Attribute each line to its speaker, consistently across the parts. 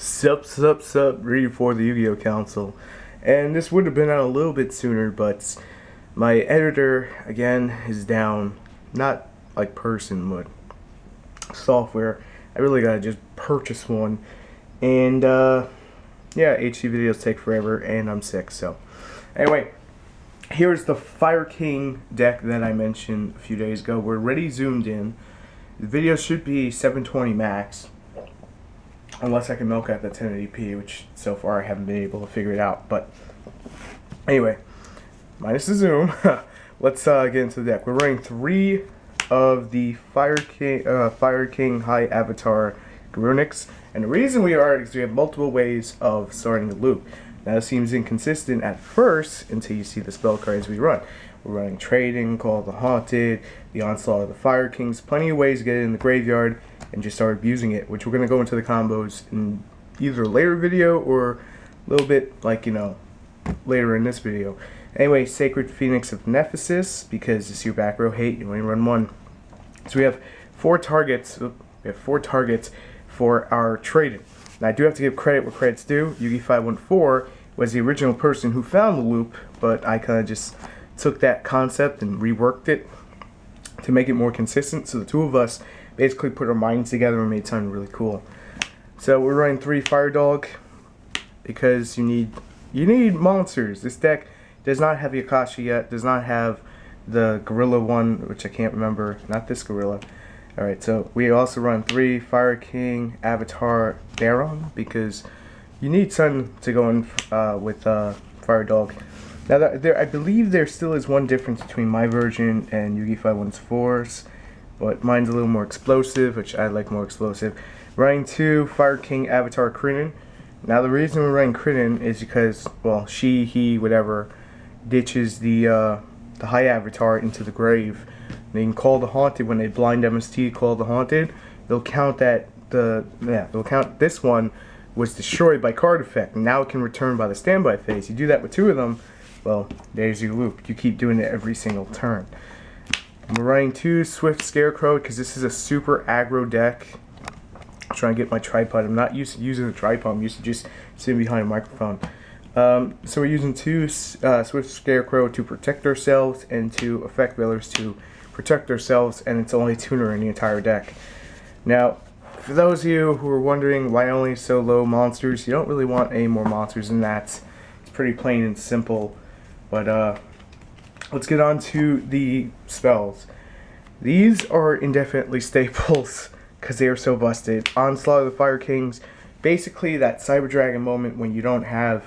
Speaker 1: Sup, ready for the Yu-Gi-Oh! Council. And this would have been out a little bit sooner, but my editor, again, is down. Not like person, but software. I really gotta just purchase one. And, yeah, HD videos take forever, and I'm sick, so. Anyway, here's the Fire King deck that I mentioned a few days ago. We're already zoomed in. The video should be 720 max. Unless I can milk out the 1080p, which so far I haven't been able to figure it out. But anyway, minus the zoom, let's get into the deck. We're running 3 of the Fire King High Avatar Runics, and the reason we are is we have multiple ways of starting the loop. Now, it seems inconsistent at first until you see the spell cards we run. We're running Trading, Call of the Haunted, the Onslaught of the Fire Kings, plenty of ways to get it in the graveyard and just start abusing it, which we're going to go into the combos in either a later video or a little bit, like, you know, later in this video. Anyway, Sacred Phoenix of Nephesis, because it's your back row hate, you only run 1. So we have 4 targets. We have 4 targets for our trading. Now, I do have to give credit where credit's due. Yugi514 was the original person who found the loop, but I kind of just took that concept and reworked it to make it more consistent. So the two of us basically put our minds together and made something really cool. So we're running 3 Fire Dog because you need monsters. This deck does not have Yakashi yet. Does not have the Gorilla one, which I can't remember. Not this Gorilla. All right. So we also run 3 Fire King Avatar Baron because you need something to go in with Fire Dog. Now, I believe there still is one difference between my version and Yugi514's, but mine's a little more explosive, which I like more explosive. Running 2 Fire King Avatar Krinin. Now, the reason we're running Krinin is because, well, she, he, whatever, ditches the High Avatar into the grave. They can Call the Haunted when they blind MST Call the Haunted. They'll count that they'll count this one was destroyed by card effect, and now it can return by the standby phase. You do that with 2 of them. Well, there's your loop. You keep doing it every single turn. And we're running 2 Swift Scarecrow because this is a super aggro deck. I'm trying to get my tripod. I'm not used to using a tripod. I'm used to just sitting behind a microphone. So we're using 2 Swift Scarecrow to protect ourselves and 2 Effect Veilers to protect ourselves, and it's only tuner in the entire deck. Now, for those of you who are wondering why only so low monsters, you don't really want any more monsters than that. It's pretty plain and simple. But let's get on to the spells. These are indefinitely staples because they are so busted. Onslaught of the Fire Kings, basically that Cyber Dragon moment when you don't have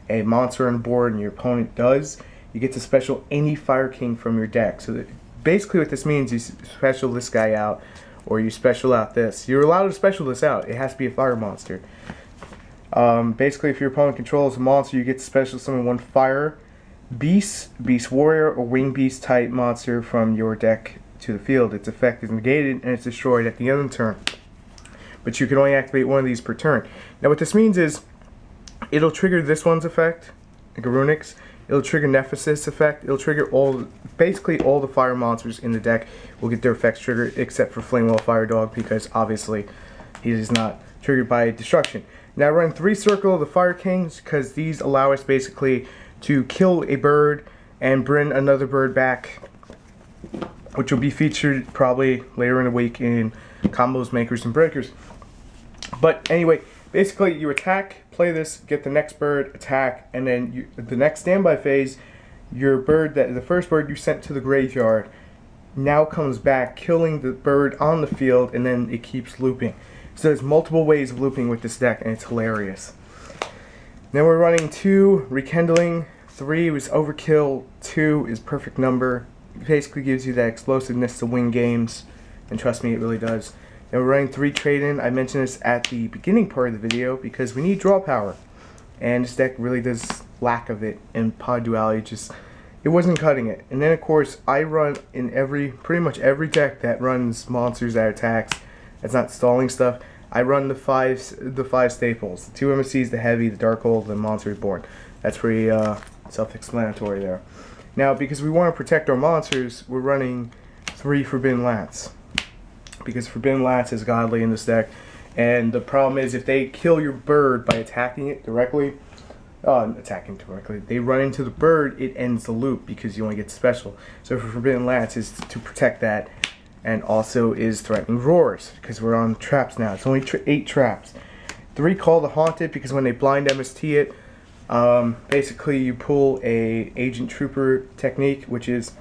Speaker 1: a monster on the board and your opponent does, you get to special any Fire King from your deck. So that basically what this means is you special this guy out, or you special out this. You're allowed to special this out. It has to be a fire monster. Basically, if your opponent controls a monster, you get to special summon 1 fire Beast, Beast Warrior, or Wing Beast type monster from your deck to the field. Its effect is negated and it's destroyed at the end of the turn. But you can only activate 1 of these per turn. Now what this means is it'll trigger this one's effect, Garunix. It'll trigger Nephesis effect. It'll trigger basically all the fire monsters in the deck will get their effects triggered except for Flamewell Fire Dog because obviously he is not triggered by destruction. Now run 3 Circle of the Fire Kings because these allow us basically to kill a bird and bring another bird back, which will be featured probably later in the week in combos, makers, and breakers. But anyway, basically you attack, play this, get the next bird, attack, and then the next standby phase, your bird, the first bird you sent to the graveyard, now comes back, killing the bird on the field, and then it keeps looping. So there's multiple ways of looping with this deck, and it's hilarious. Then we're running 2 Rekindling, 3 was Overkill, 2 is Perfect Number. It basically gives you that explosiveness to win games, and trust me, it really does. Then we're running 3 Trade-In. I mentioned this at the beginning part of the video because we need draw power, and this deck really does lack of it, and Pod Duality it wasn't cutting it. And then of course I run in pretty much every deck that runs monsters that attacks, that's not stalling stuff. I run the five staples: the 2 MSCs, the Heavy, the Darkhold, the Monster Reborn. That's pretty self-explanatory there. Now, because we want to protect our monsters, we're running 3 Forbidden Lance. Because Forbidden Lance is godly in this deck, And the problem is, if they kill your bird by attacking it directly, they run into the bird, it ends the loop because you only get special. So for Forbidden Lance is to protect that, and also is threatening roars because we're on traps now. It's only 8 traps. 3 Call the Haunted because when they blind MST it, basically you pull a Agent Trooper technique, which is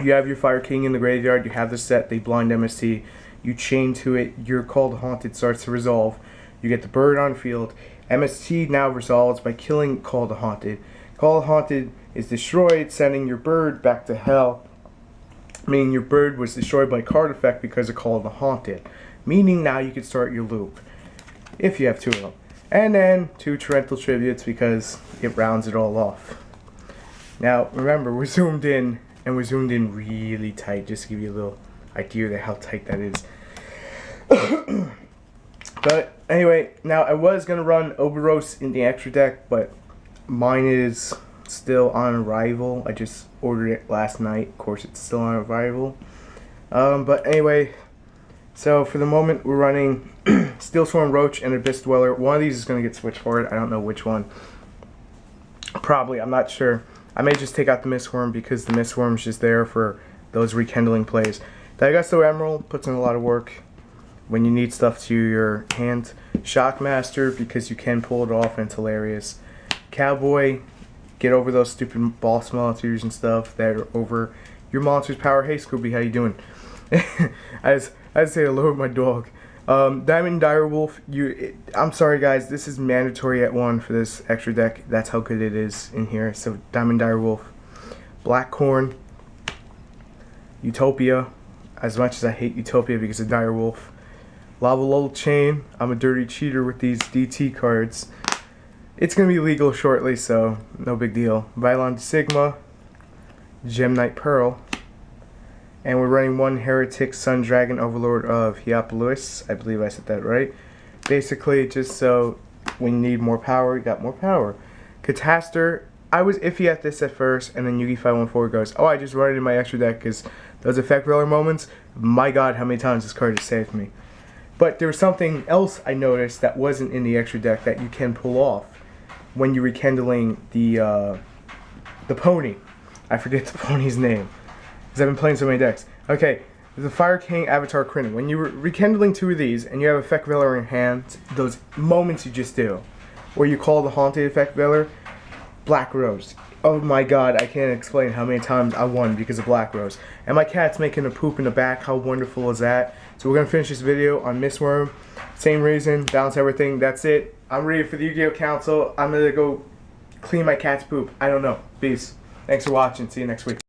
Speaker 1: you have your Fire King in the graveyard, you have the set, they blind MST, you chain to it, your Call the Haunted starts to resolve, you get the bird on field. MST now resolves by killing Call the Haunted. Call the Haunted is destroyed, sending your bird back to hell, meaning your bird was destroyed by card effect because of Call the Haunted, meaning now you can start your loop if you have 2 of them. And then 2 Torrential Tributes because it rounds it all off. Now remember, we're zoomed in, and we're zoomed in really tight, just to give you a little idea of how tight that is. But anyway, now I was going to run Oberos in the extra deck, but mine is still on arrival. I just ordered it last night. Of course, it's still on arrival. But anyway, so for the moment, we're running Steel Swarm Roach and Abyss Dweller. One of these is going to get switched forward. I don't know which one. Probably, I'm not sure. I may just take out the Mistworm because the Mistworm is just there for those rekindling plays. TheYugioh Emerald puts in a lot of work when you need stuff to your hand. Shockmaster because you can pull it off and it's hilarious. Cowboy, get over those stupid boss monsters and stuff that are over your monster's power. Hey Scooby, how you doing? I just say hello to my dog. Diamond Direwolf, I'm sorry guys, this is mandatory at 1 for this extra deck. That's how good it is in here. So Diamond Direwolf, Blackcorn, Utopia, as much as I hate Utopia because of Direwolf. Lava Lull Chain, I'm a dirty cheater with these DT cards. It's going to be legal shortly, so no big deal. Vylon Sigma, Gem Knight Pearl, and we're running 1 Heretic Sun Dragon Overlord of Heliopolis. I believe I said that right. Basically, just so when you need more power, you got more power. Catastor, I was iffy at this at first, and then Yugi514 goes, oh, I just run it in my extra deck because those effect roller moments, my god, how many times this card has saved me. But there was something else I noticed that wasn't in the extra deck that you can pull off when you're rekindling the pony. I forget the pony's name because I've been playing so many decks. Okay, the Fire King Avatar Kryn. When you're rekindling 2 of these and you have Effect Veiler in hand, those moments you just do, where you call the Haunted Effect Veiler, Black Rose. Oh my god, I can't explain how many times I won because of Black Rose. And my cat's making a poop in the back. How wonderful is that? So we're going to finish this video on Mistworm. Same reason, balance everything. That's it. I'm ready for the Yu-Gi-Oh! Council. I'm going to go clean my cat's poop. I don't know. Peace. Thanks for watching. See you next week.